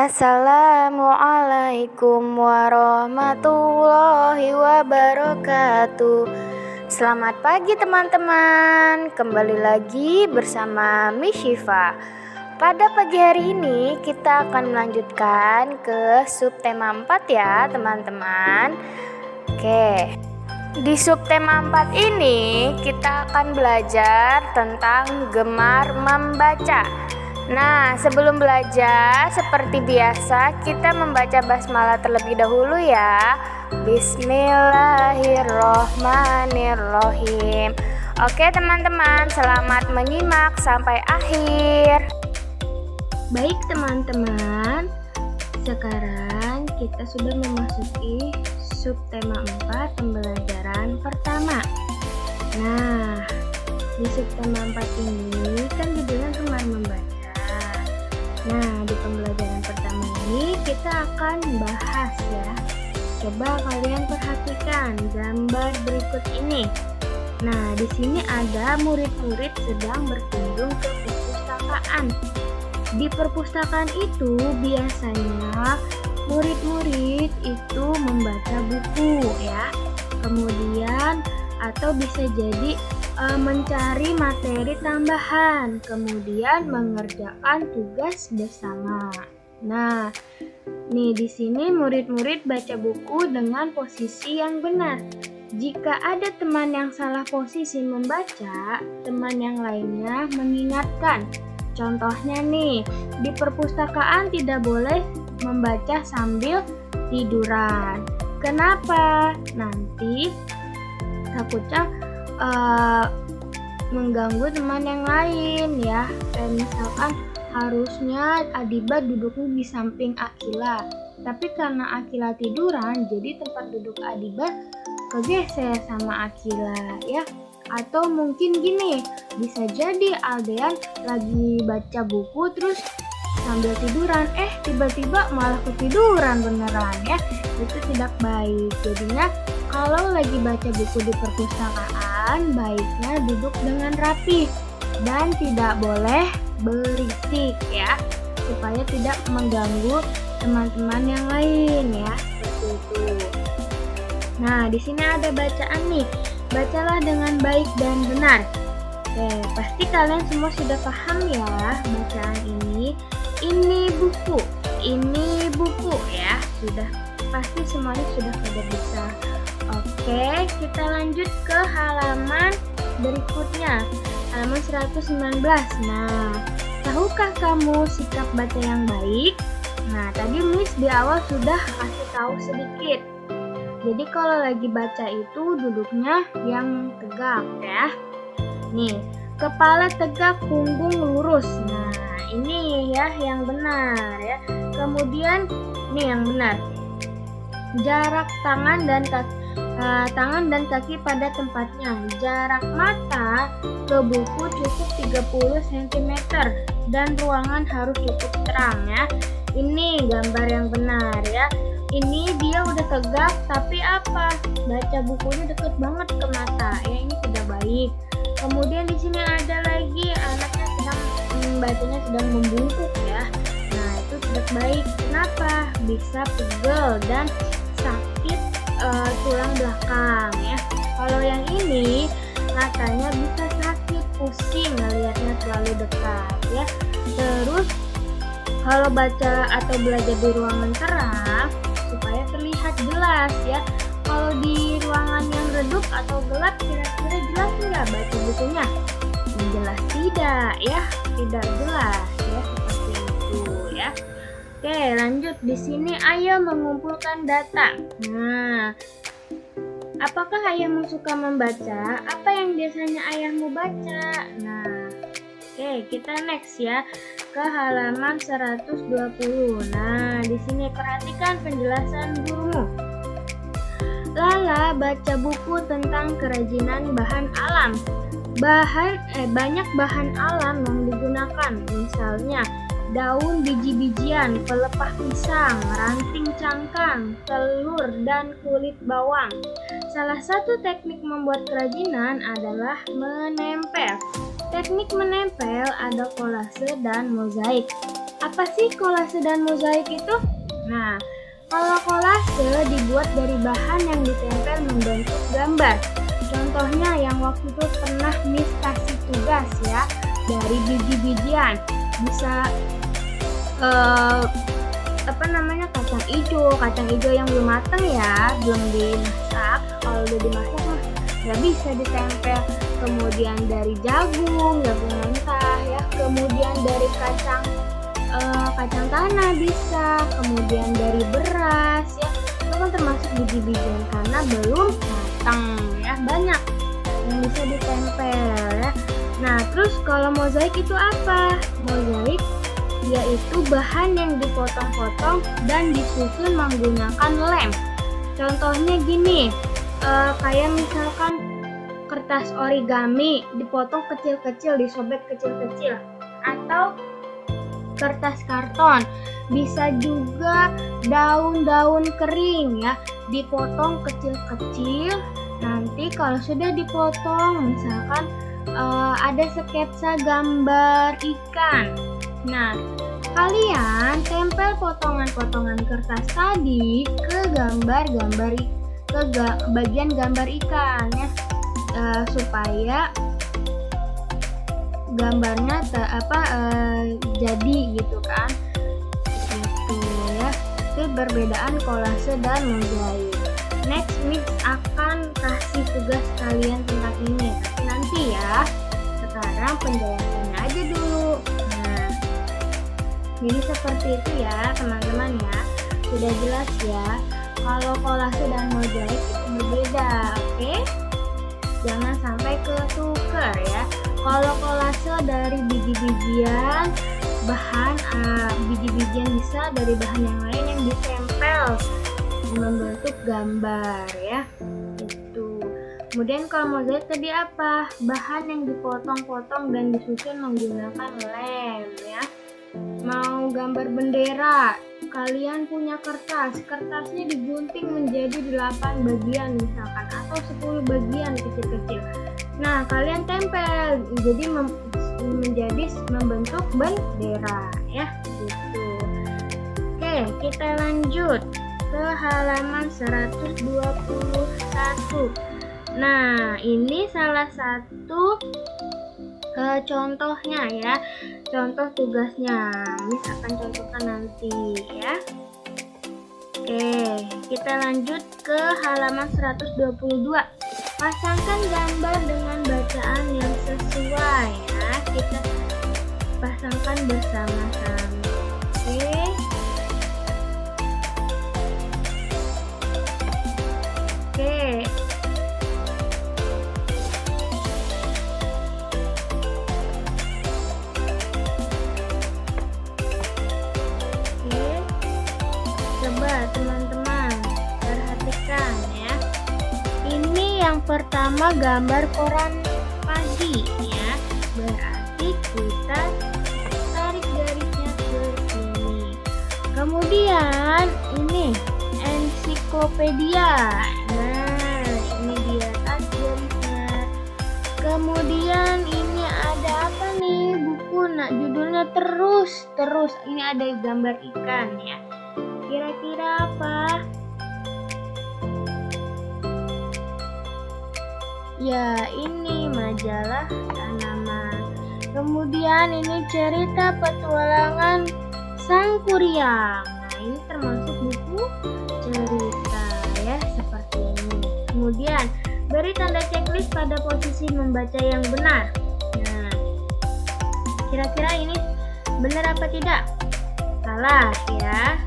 Assalamualaikum warahmatullahi wabarakatuh. Selamat pagi teman-teman. Kembali lagi bersama Miss Syifa. Pada pagi hari ini kita akan melanjutkan ke subtema 4 ya teman-teman. Oke. Di subtema 4 ini kita akan belajar tentang gemar membaca. Nah, sebelum belajar, seperti biasa kita membaca basmalah terlebih dahulu ya. Bismillahirrohmanirrohim. Oke teman-teman, selamat menyimak sampai akhir. Baik teman-teman, sekarang kita sudah memasuki subtema 4 pembelajaran pertama. Nah, di subtema 4 ini kan judulnya gemar membaca. Nah, di pembelajaran pertama ini kita akan bahas ya. Coba kalian perhatikan gambar berikut ini. Nah, di sini ada murid-murid sedang berkunjung ke perpustakaan. Di perpustakaan itu biasanya murid-murid itu membaca buku ya. Kemudian atau bisa jadi mencari materi tambahan, kemudian mengerjakan tugas bersama. Nah, nih di sini murid-murid baca buku dengan posisi yang benar. Jika ada teman yang salah posisi membaca, teman yang lainnya mengingatkan. Contohnya nih, di perpustakaan tidak boleh membaca sambil tiduran. Kenapa? Nanti takutnya mengganggu teman yang lain ya. Kayak misalkan harusnya Adiba duduknya di samping Akila, tapi karena Akila tiduran jadi tempat duduk Adiba kegeser sama Akila ya. Atau mungkin gini, bisa jadi Aldean lagi baca buku terus sambil tiduran, tiba-tiba malah ketiduran beneran ya. Itu tidak baik. Jadinya kalau lagi baca buku di perpustakaan, baiknya duduk dengan rapi dan tidak boleh berisik ya, supaya tidak mengganggu teman-teman yang lain ya, seperti itu. Nah, di sini ada bacaan nih. Bacalah dengan baik dan benar. Oke, pasti kalian semua sudah paham ya bacaan ini. Ini buku ya. Sudah pasti semuanya sudah pada bisa. Oke, kita lanjut ke halaman berikutnya, halaman 119. Nah, tahukah kamu sikap baca yang baik? Nah, tadi Miss di awal sudah kasih tahu sedikit. Jadi kalau lagi baca itu duduknya yang tegak ya. Nih, kepala tegak, punggung lurus. Nah, ini ya yang benar ya. Kemudian nih yang benar. Jarak tangan dan kaki pada tempatnya. Jarak mata ke buku cukup 30 cm dan ruangan harus cukup terang ya. Ini gambar yang benar ya. Ini dia udah tegak tapi apa? Baca bukunya deket banget ke mata ya, ini tidak baik. Kemudian di sini ada lagi anaknya sedang bacanya sedang membungkuk ya. Nah, itu tidak baik. Kenapa? Bisa pegel dan sakit tulang belakang ya. Kalau yang ini matanya bisa sakit, pusing ngelihatnya terlalu dekat ya. Terus kalau baca atau belajar di ruangan terang supaya terlihat jelas ya. Kalau di ruangan yang redup atau gelap kira-kira jelas nggak baca bukunya? Jelas tidak ya, tidak jelas ya, seperti itu ya. Oke, lanjut. Di sini ayo mengumpulkan data. Nah, apakah ayahmu suka membaca? Apa yang biasanya ayahmu baca? Nah, oke, kita next ya ke halaman 120. Nah, di sini perhatikan penjelasan gurumu. Lala baca buku tentang kerajinan bahan alam. Banyak bahan alam yang digunakan, misalnya daun biji-bijian, pelepah pisang, ranting cangkang, telur, dan kulit bawang. Salah satu teknik membuat kerajinan adalah menempel. Teknik menempel ada kolase dan mozaik. Apa sih kolase dan mozaik itu? Nah, kalau kolase dibuat dari bahan yang ditempel membentuk gambar. Contohnya yang waktu itu pernah Miss kasih tugas ya, dari biji-bijian. Bisa kacang hijau yang belum matang ya, belum dimasak. Kalau udah dimasak mah nggak bisa ditempel. Kemudian dari jagung mentah ya, kemudian dari kacang tanah bisa, kemudian dari beras ya, itu kan termasuk biji-bijian karena belum matang ya, banyak yang bisa ditempel ya. Nah, terus kalau mozaik itu apa? Mozaik yaitu bahan yang dipotong-potong dan disusun menggunakan lem. Contohnya gini, kayak misalkan kertas origami dipotong kecil-kecil, disobek kecil-kecil, atau kertas karton. Bisa juga daun-daun kering ya, dipotong kecil-kecil. Nanti kalau sudah dipotong, misalkan ada sketsa gambar ikan. Nah, kalian tempel potongan-potongan kertas tadi ke bagian gambar ikan ya, supaya gambarnya jadi gitu kan. Gitu ya. Itu perbedaan kolase dan mozaik. Next, Miss akan kasih tugas kalian tentang ini, tapi nanti ya. Sekarang penjelasannya aja dulu. Jadi seperti itu ya teman-teman ya. Sudah jelas ya, kalau kolase dan mozaik itu berbeda, oke? Jangan sampai ketuker ya. Kalau kolase dari biji-bijian, biji-bijian bisa dari bahan yang lain yang ditempel membentuk gambar ya. Itu. Kemudian kalau mozaik tadi apa? Bahan yang dipotong-potong dan disusun menggunakan lem ya. Mau gambar bendera, kalian punya kertasnya digunting menjadi 8 bagian misalkan, atau 10 bagian kecil-kecil. Nah, kalian tempel jadi membentuk bendera ya, gitu. Oke, kita lanjut ke halaman 121. Nah, ini salah satu contohnya ya, contoh tugasnya. Miss akan contohkan nanti ya. Oke, kita lanjut ke halaman 122. Pasangkan gambar dengan bacaan yang sesuai ya. Kita pasangkan bersama-sama. Oke. Oke. Coba teman-teman perhatikan ya. Ini yang pertama gambar koran pagi ya. Berarti kita tarik garisnya ke sini. Kemudian ini ensiklopedia. Nah, ini di atas garisnya. Kemudian ini ada apa nih? Buku. Nah, judulnya terus. Ini ada gambar ikan ya. Kira-kira apa? Ya, ini majalah tanaman. Kemudian ini cerita petualangan Sang Kuryang. Nah, ini termasuk buku cerita ya, seperti ini. Kemudian beri tanda checklist pada posisi membaca yang benar. Nah, kira-kira ini benar apa tidak? Salah ya.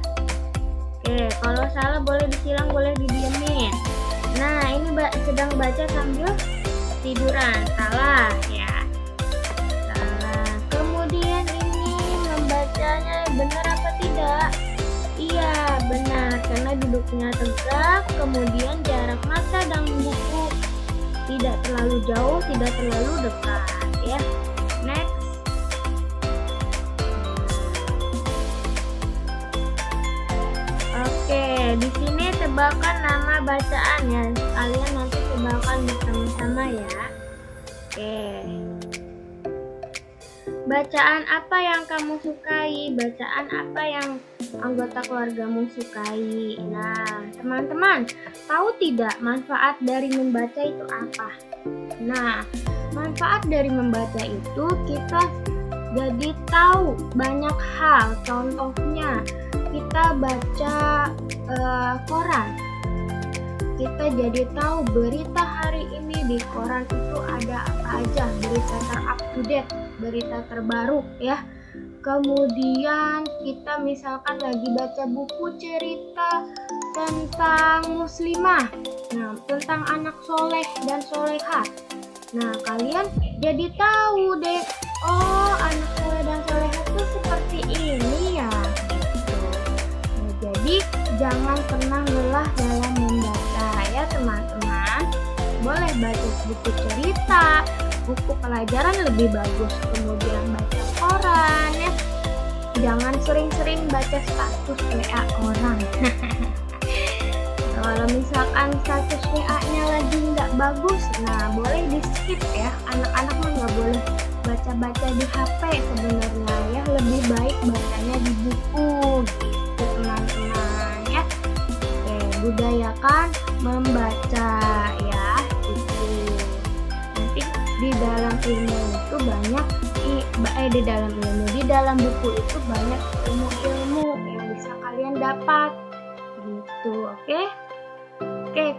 Oke, kalau salah boleh disilang, boleh didiemin. Nah, ini sedang baca sambil tiduran. Salah ya. Salah. Kemudian ini membacanya benar apa tidak? Iya, benar. Karena duduknya tegak, kemudian jarak mata dan buku tidak terlalu jauh, tidak terlalu dekat ya. Next. Oke, di sini tebakan nama bacaan ya. Kalian nanti tebakan bersama-sama ya. Oke. Bacaan apa yang kamu sukai? Bacaan apa yang anggota keluargamu sukai? Nah, teman-teman, tahu tidak manfaat dari membaca itu apa? Nah, manfaat dari membaca itu kita jadi tahu banyak hal. Contohnya, kita baca koran. Kita jadi tahu berita hari ini di koran itu ada apa aja, berita up to date, berita terbaru ya. Kemudian kita misalkan lagi baca buku cerita tentang muslimah, nah tentang anak soleh dan solehah. Nah kalian jadi tahu deh, oh anak soleh dan solehah itu seperti ini ya. Gitu. Nah, jadi jangan pernah lelah dalam membaca ya teman-teman. Boleh baca buku cerita, buku pelajaran lebih bagus, kemudian baca koran ya. Jangan sering-sering baca status WA orang. Kalau misalkan status WA-nya lagi nggak bagus, nah boleh di skip ya. Anak-anak mah nggak boleh baca-baca di HP sebenarnya ya. Lebih baik bacanya di buku gitu teman-teman ya. Oke, budayakan membaca ya gitu. Nanti di dalam ilmu itu banyak di dalam buku itu banyak ilmu-ilmu yang bisa kalian dapat gitu. Oke,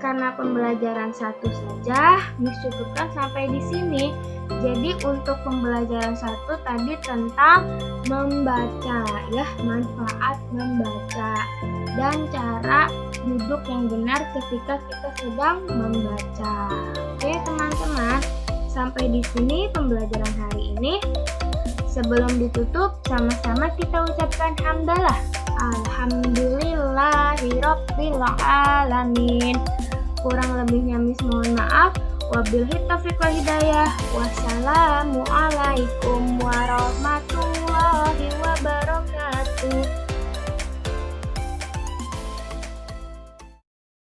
karena pembelajaran satu saja Miss cukupkan sampai di sini. Jadi untuk pembelajaran satu tadi tentang membaca ya, manfaat membaca dan cara duduk yang benar ketika kita sedang membaca. Oke teman-teman, sampai di sini pembelajaran hari ini. Sebelum ditutup, sama-sama kita ucapkan hamdalah. Alhamdulillahirabbil alamin. Kurang lebihnya Miss mohon maaf. Wabillahi taufiq wal hidayah. Wassalamu